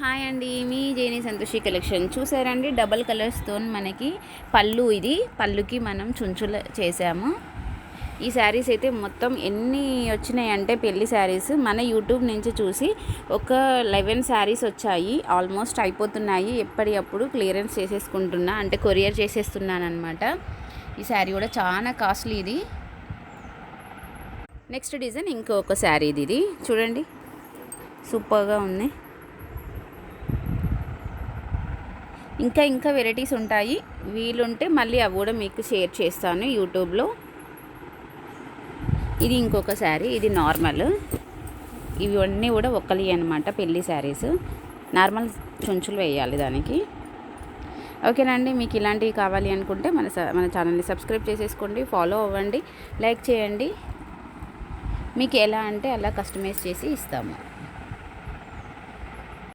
Hi అండి, మీ జేని Santoshi collection చూసారండి. Double కలర్స్తో మనకి పళ్ళు, ఇది పళ్ళుకి మనం చుంచులు చేసాము. ఈ శారీస్ అయితే మొత్తం ఎన్ని వచ్చినాయి అంటే పెళ్లి శారీస్ మన యూట్యూబ్ నుంచి చూసి ఒక 11 శారీస్ వచ్చాయి. ఆల్మోస్ట్ అయిపోతున్నాయి. ఎప్పటికప్పుడు క్లియరెన్స్ చేసేసుకుంటున్నా, అంటే కొరియర్ చేసేస్తున్నాను అనమాట. ఈ శారీ కూడా చాలా కాస్ట్లీ. ఇది నెక్స్ట్ డిజైన్ ఇంకొక శారీ, ఇది చూడండి, సూపర్గా ఉంది. ఇంకా వెరైటీస్ ఉంటాయి. వీలుంటే మళ్ళీ అవి కూడా మీకు షేర్ చేస్తాను యూట్యూబ్లో. ఇది ఇంకొక శారీ, ఇది నార్మల్. ఇవన్నీ కూడా ఒక్కలి అనమాట, పెళ్ళి శారీస్. నార్మల్ చుంచులు వేయాలి దానికి. ఓకేనండి, మీకు ఇలాంటివి కావాలి అనుకుంటే మన ఛానల్ని సబ్స్క్రైబ్ చేసేసుకోండి, ఫాలో అవ్వండి, లైక్ చేయండి. మీకు ఎలా అంటే అలా కస్టమైజ్ చేసి ఇస్తాము.